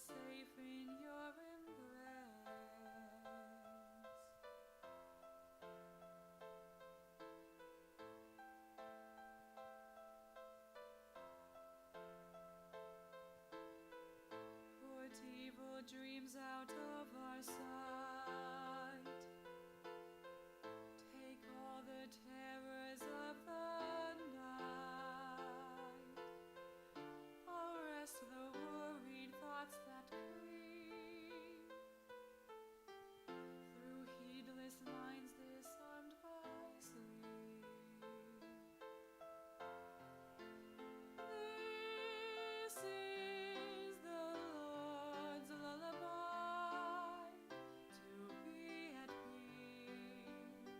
safe in your embrace. Put evil dreams out of our sight. Take all the terrors of the night. Arrest the worried thoughts that creep through heedless minds disarmed by sleep. This is the Lord's lullaby to be at peace.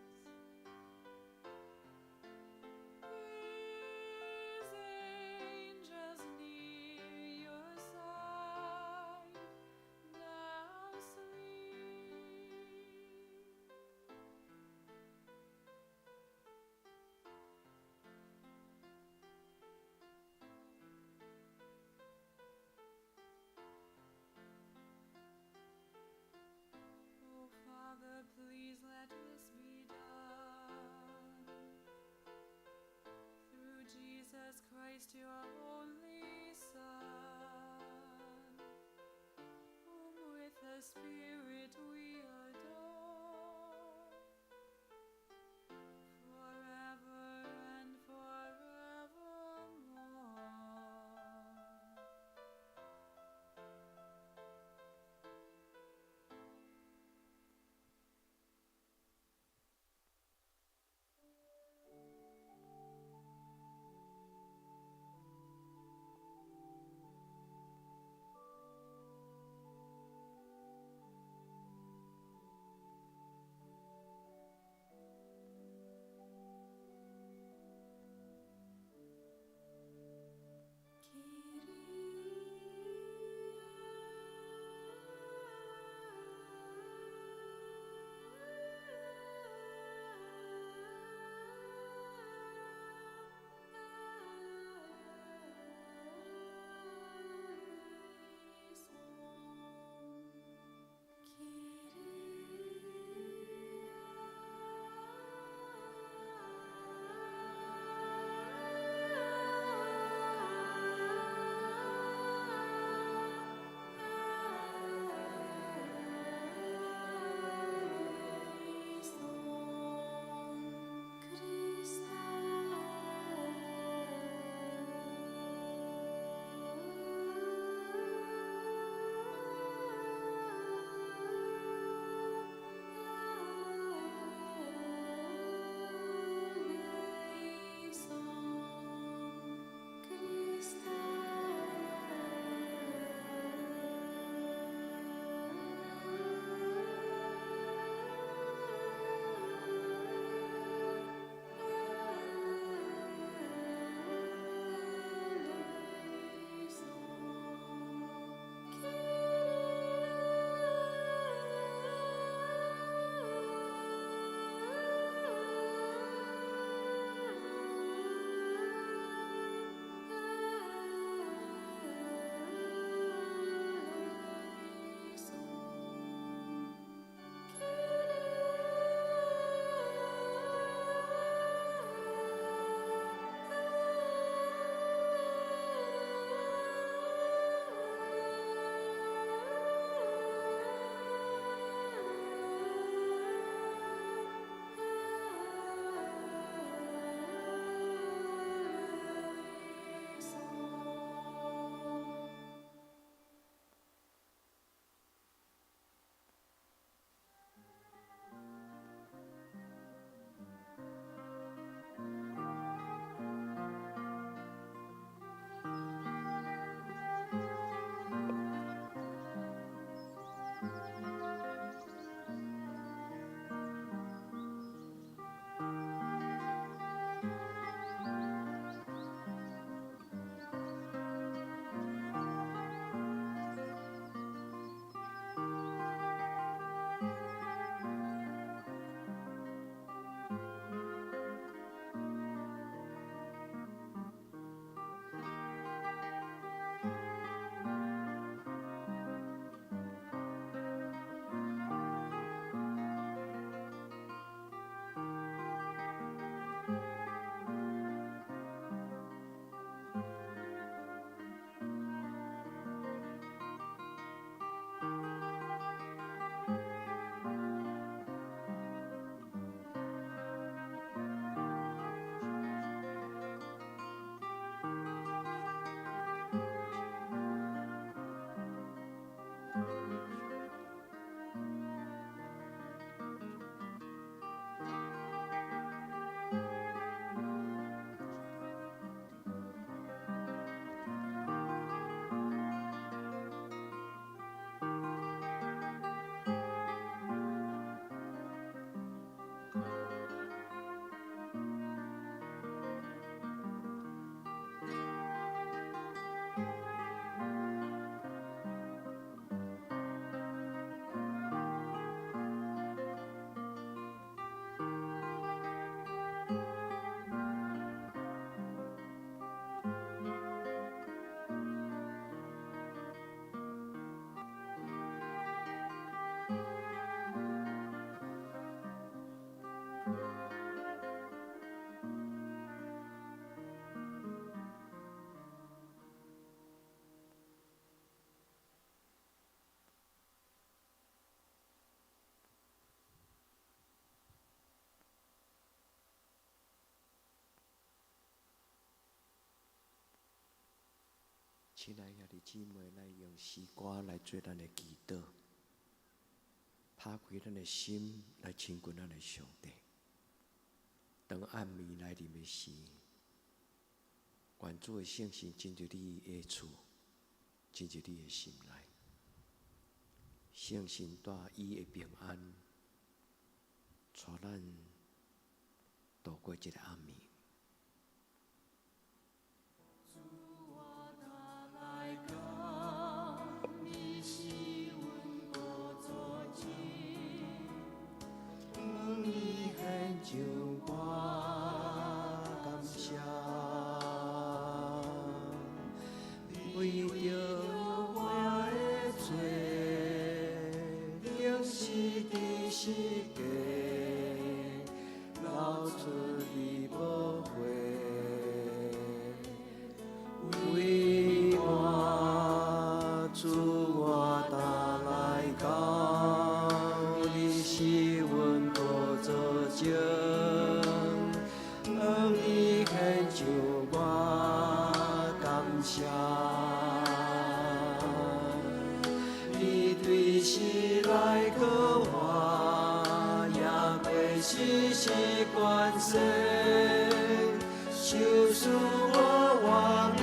His angels near your side, now sleep. Oh, Father, please let this be done. Through Jesus Christ, your only Son, whom with the Spirit we adore, forever and forevermore. 亲爱兄弟姊妹，来用诗歌来做咱的祈祷，打开咱的心来亲近咱的上帝。当暗暝来临的时，愿主的圣神进入你的厝，进入你的心内。圣神带伊的平安，带咱度过这个暗暝。就我感谢，为着我的罪，历史的世界流出你宝血，为我主我担来到，你是阮故作情。你献上我感谢，你对世来告我，也袂是是关心，就是我亡命。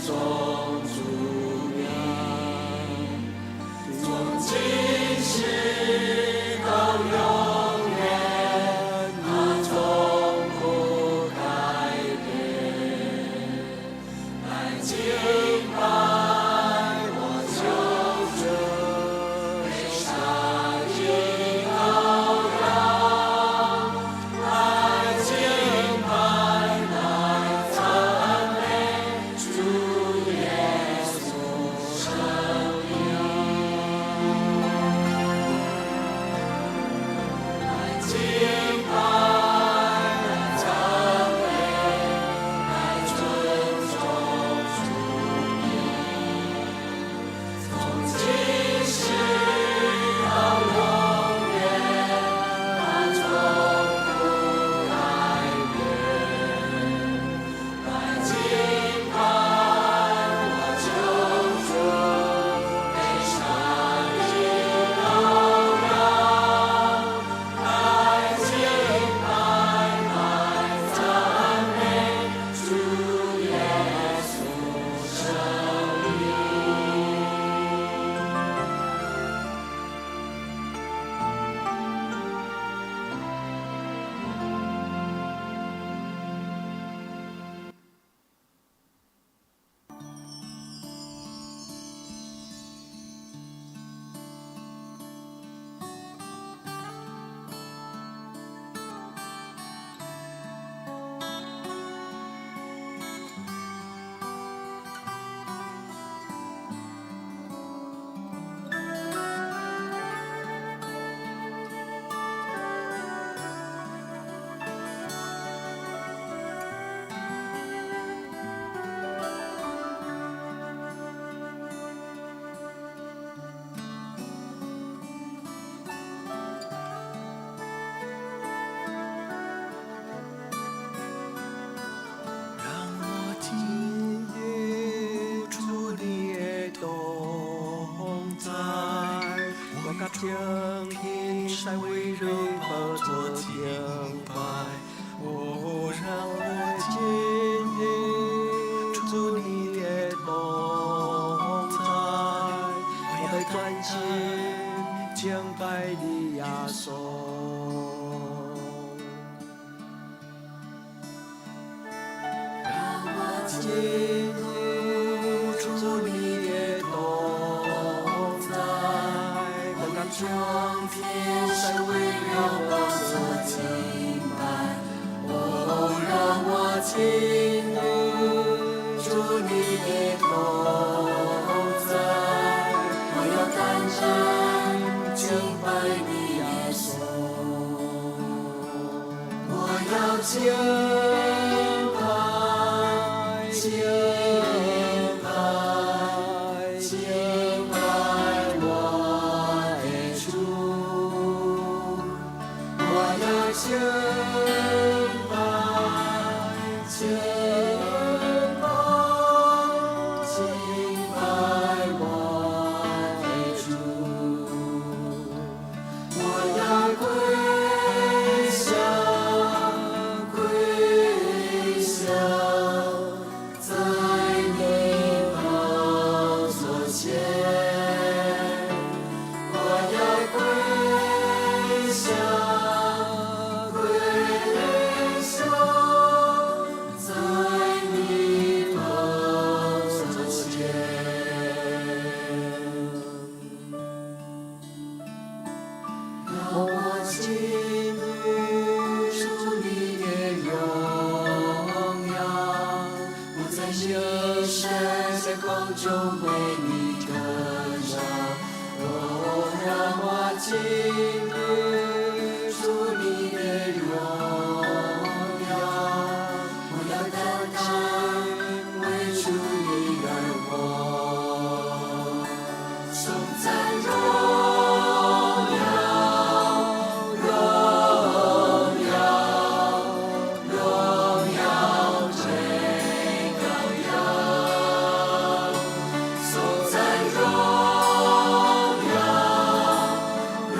重主名，从今世到永远，它从不改变。来敬拜我救主，被杀的羔羊，来敬拜，来赞美主耶稣生命，来敬拜，来赞美，来尊重主名，从今世到永远，它从不改变。来敬拜我救主，被杀的羔羊，来敬拜，来赞美主耶稣生命。让我经历主你的同在，我甲天天在为人宝座敬拜。哦，让我经历主你的同在，我要专心敬拜你耶稣。进入主你的同在，我敢将天在为了我所敬拜。哦，让我进入主你的同在，我要单单敬拜你耶稣，我要敬拜。敬拜，敬拜我的主，我要敬拜，敬拜，敬拜我的主，我要跪下，跪下。在你宝座前，我要跪下，跪下，在你宝座前。让我进入主你的荣耀。在你身，在空中为你歌唱。哦，让我进入主你的荣耀，我要单单为主你而活。颂赞荣耀，荣耀，荣耀归羔羊。颂赞荣耀，荣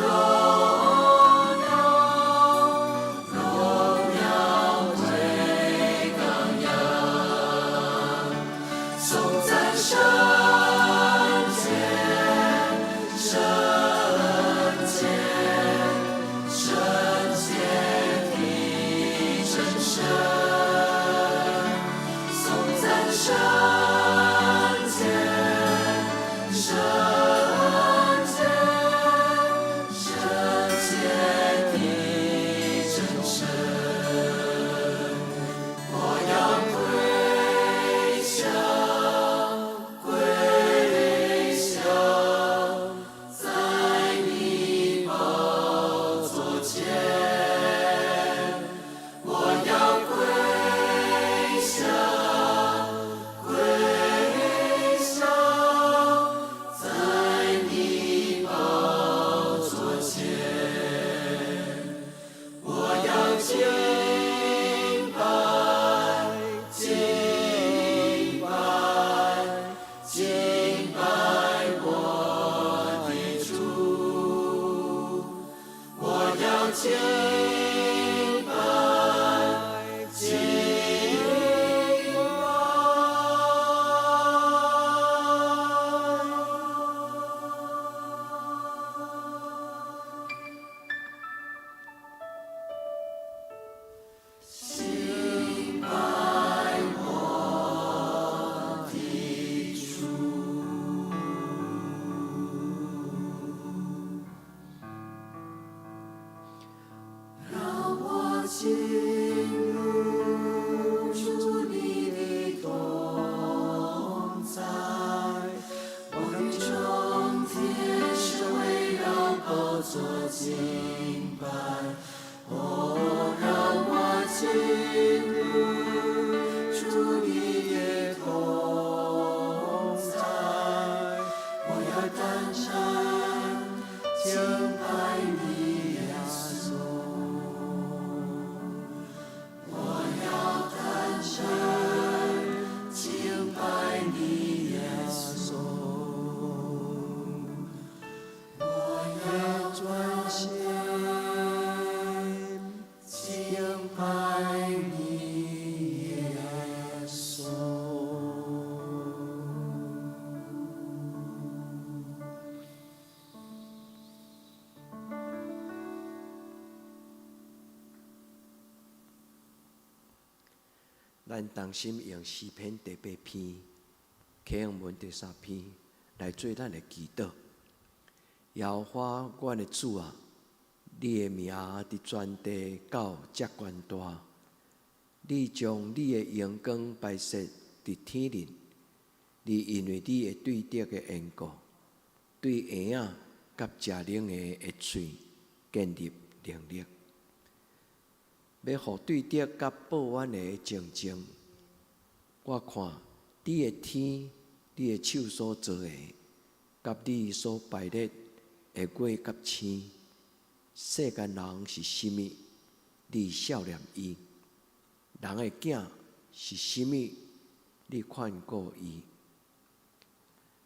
咱同心用诗篇第8篇、启示文第3篇来做咱的祈祷。耶和华，阮的主啊，你的名伫全地到遮悬大，你将你的荣光摆设伫天顶，你因为你会对得的缘故，对婴仔甲食冷的喙建立能力。要互对得甲报恩的情境，我看你的天，你的手所做的，甲你所排列的月甲星，世间人是甚物，你孝念伊；人的囝是甚物，你看顾伊。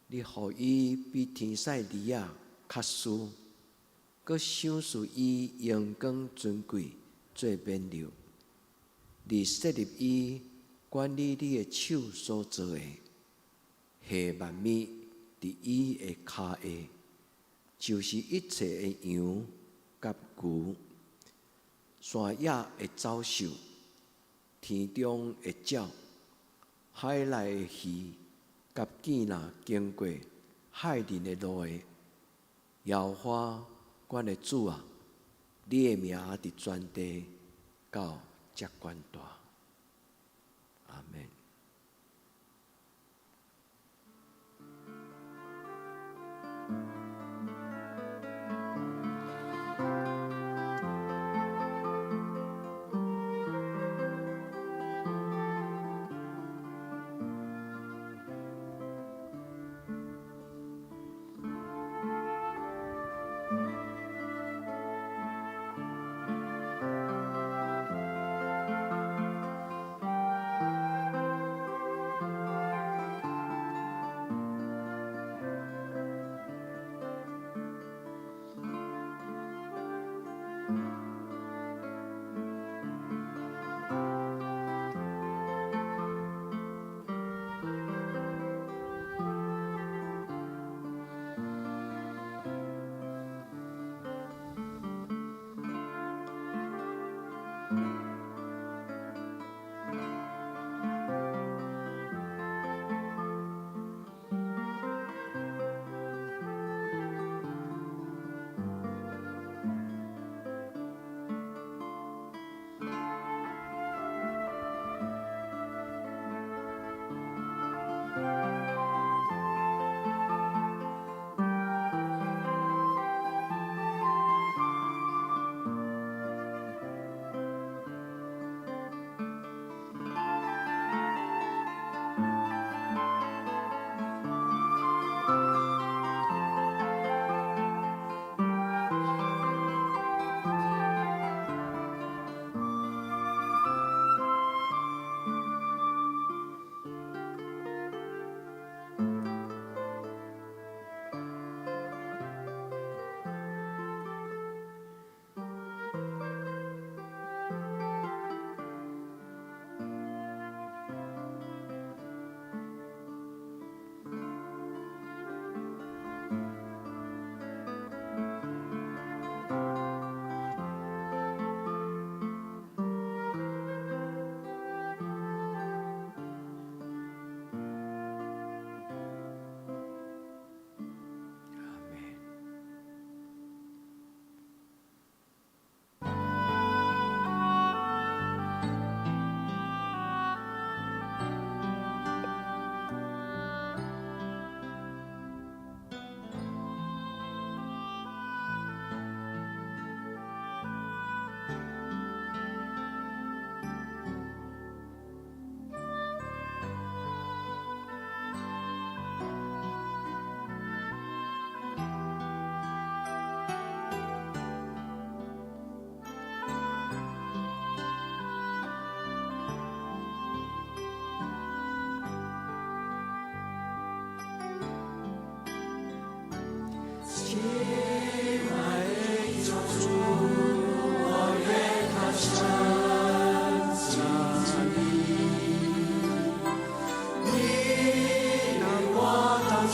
你互伊比天使离仔较殊，搁赏赐伊阳光尊贵。做冕旒，你设立伊管理你的手所做的，下万米伫伊的骹下，就是一切的羊甲牛，山野的走兽，天中的鸟，海内的鱼，甲见若经过海人的路的，耶和华，阮的主啊！你的名伫全地到遮悬大，阿们。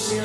转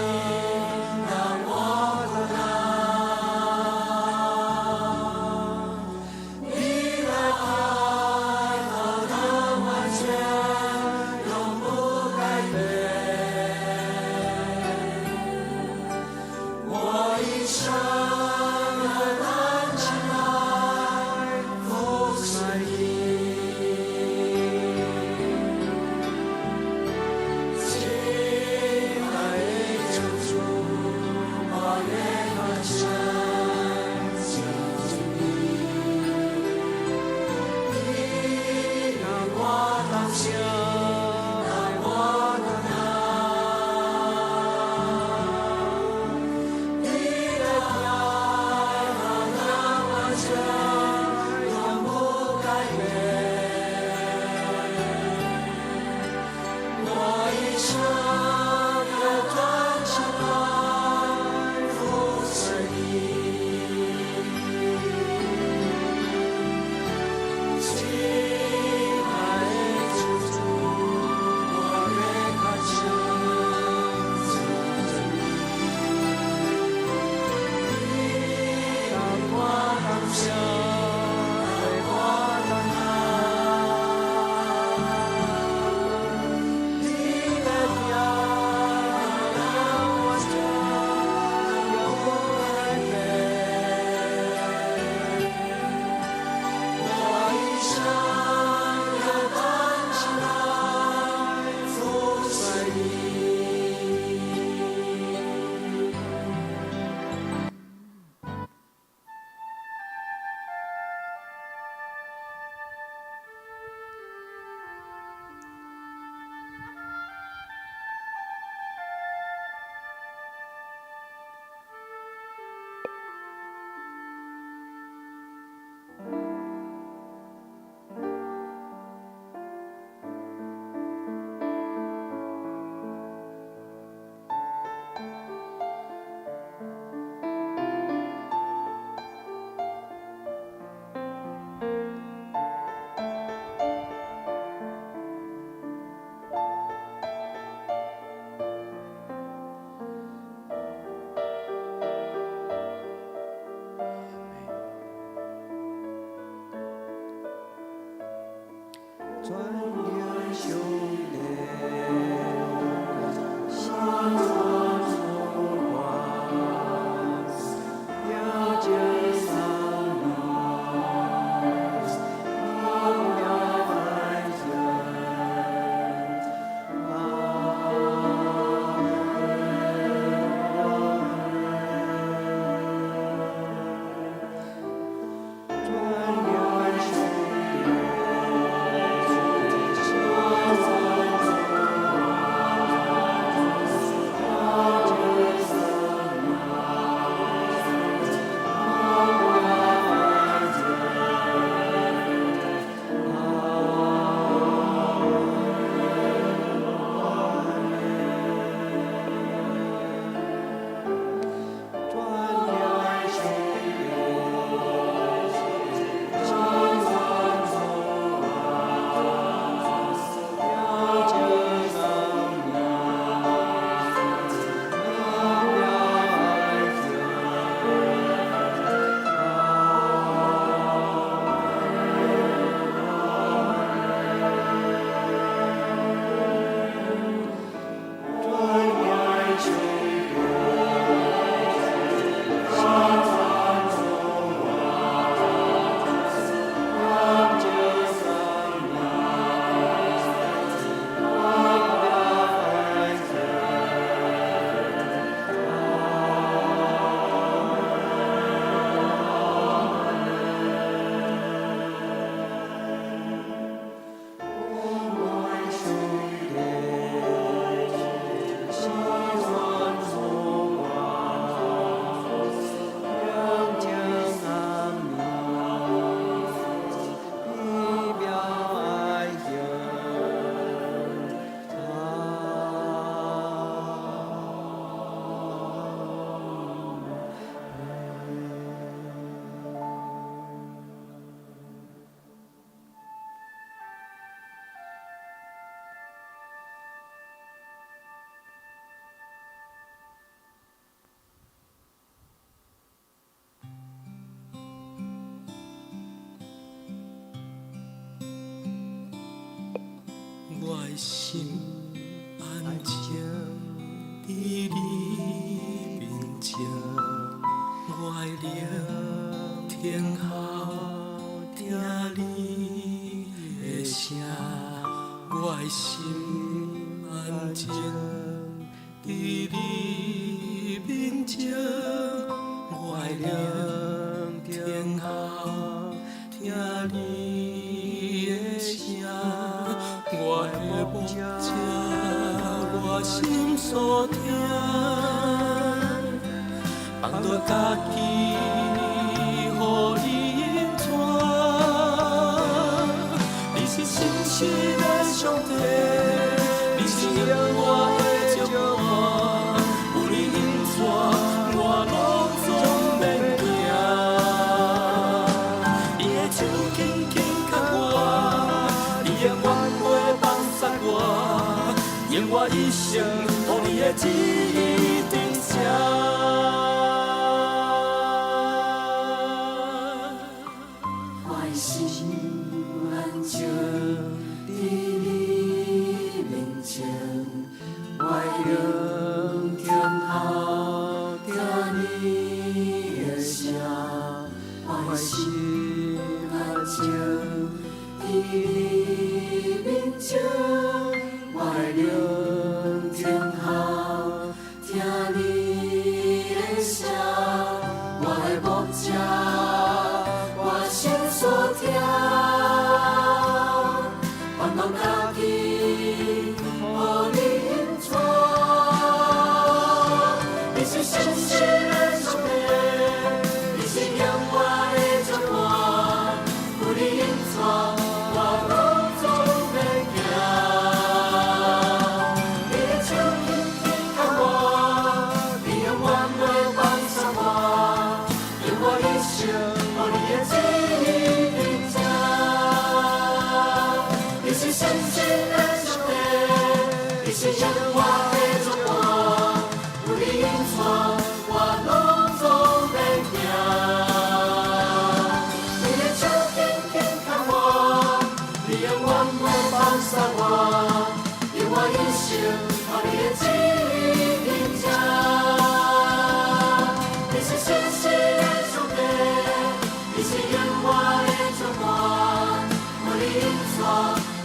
眼兄弟。转眼兄弟。心安静，伫你面前，我的聆听候听你的声，我的心安静，伫你面前，我的聆听候听你的声，我的目睛，我心所听，放落家己，予你引带。你是信实的上帝，你是永远的祝我，有你引带，我拢总免惊。你的手轻轻牵我，你的挽袂放撒我，愿我一生予你的旨意定正。我的心安静，伫你面前，我聆听候听你的声，我的心安静，伫你面前，我聆听候听你的声，我的目睛，我心所听，放落家己，予你引带。你是信实的上帝，你是永远的祝我，有你引带，我拢总免惊。你的手轻轻牵我，你永远袂放撒我，愿我一生予你的旨意定正。你是信实的上帝，你是永远的祝我，有你引带，我拢总免惊。你的手轻轻牵我，你永远袂放撒我，愿我一生予你的旨意定正。你是信实的上帝，你是永远的祝我，有你引带，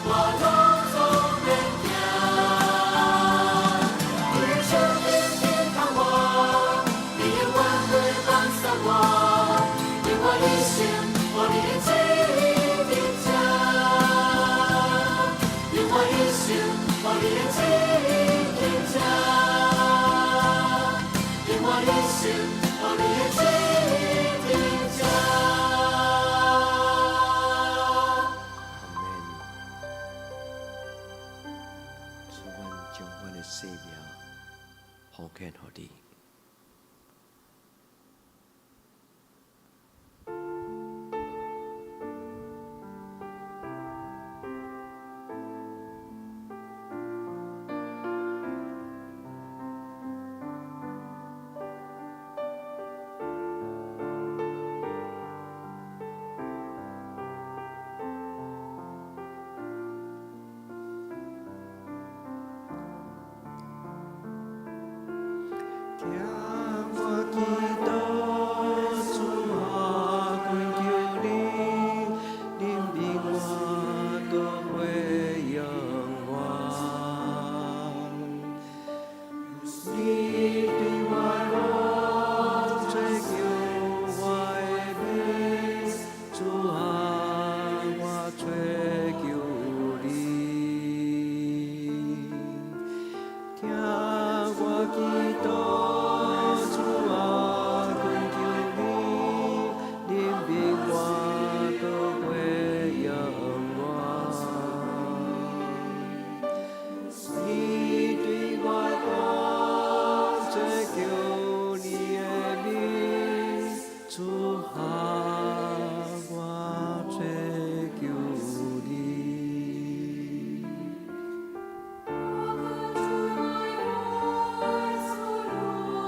我拢总免惊。你的手轻轻牵我，你永远袂放撒我，愿我一生予你的旨意定正。愿我一生予你的旨意定正。愿我一生予你的旨意定正。阿门。主，阮将阮的生命奉献予你。听我祈祷，主啊，恳求你，怜悯我，夺回荣光。你对我好，追求我的美，主啊，我追求你。听我祈祷。我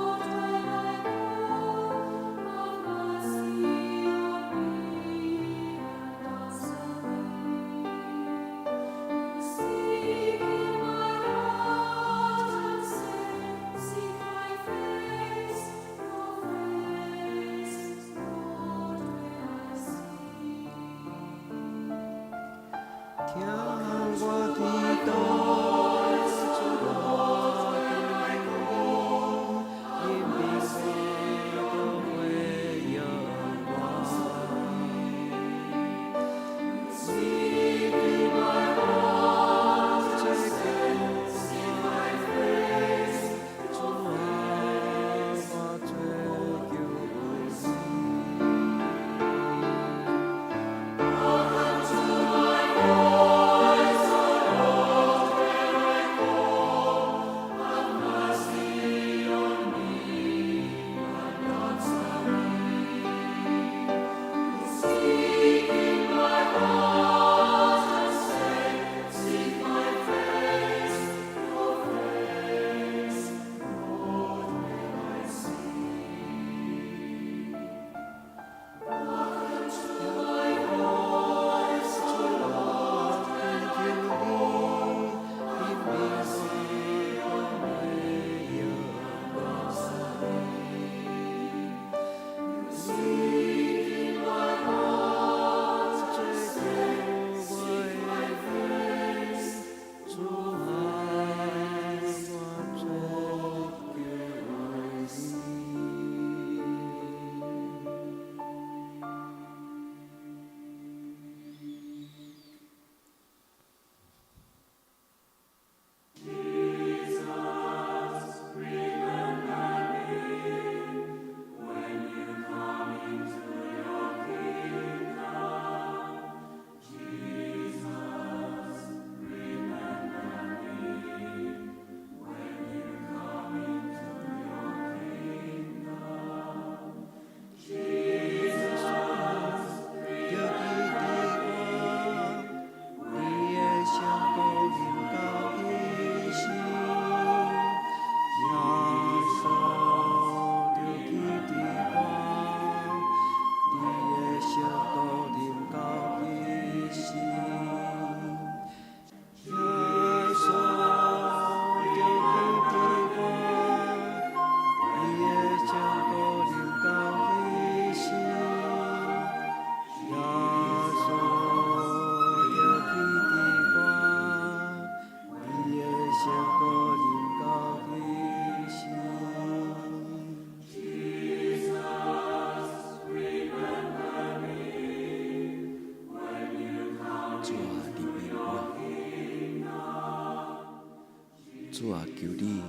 主啊，求你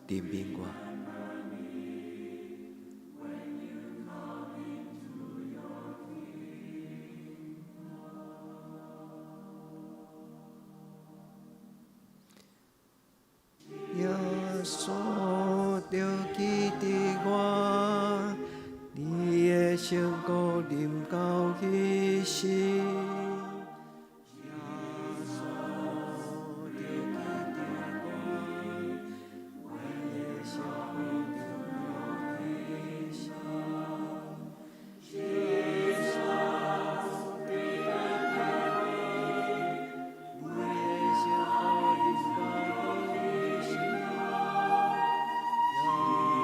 怜悯我。耶稣着记伫我，你的圣骨临到去世。耶稣着记伫我，你的圣骨临到去世。耶稣着记伫我，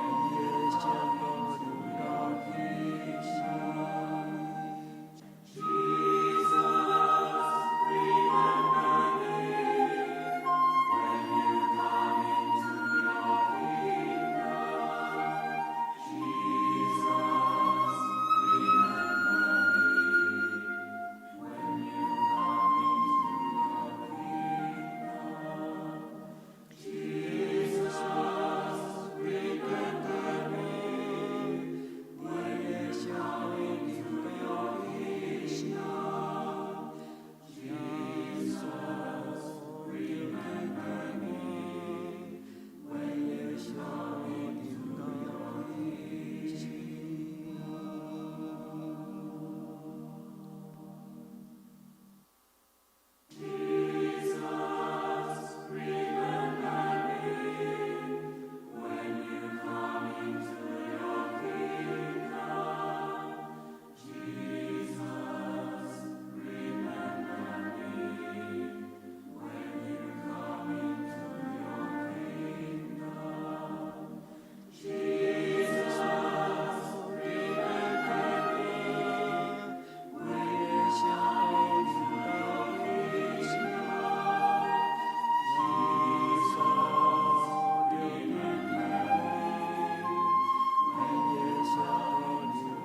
你的圣骨临到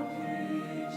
去世。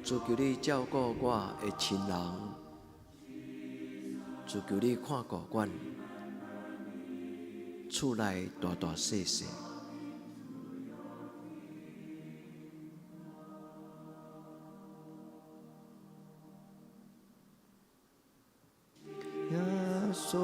主求你照顾我的亲人，主求你看顾阮厝内大大小小。耶稣。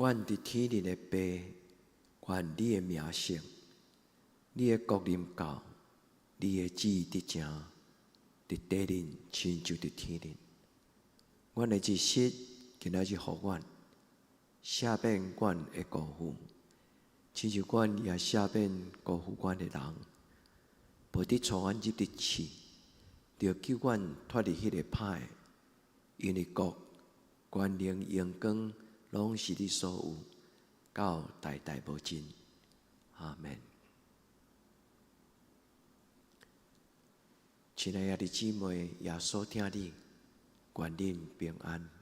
阮伫天灵的爸，愿你的名圣，你的国临到，你的旨意伫正，伫地灵亲像伫天灵。阮的一息今仔日互阮，赦免阮的辜负，亲像阮也赦免辜负阮的人，无伫带阮入伫试，着救阮脱离迄个歹的，因为国、权能、荣光，拢是你所有，到代代无尽。阿门。亲爱的姊妹，耶稣听你，愿恁平安。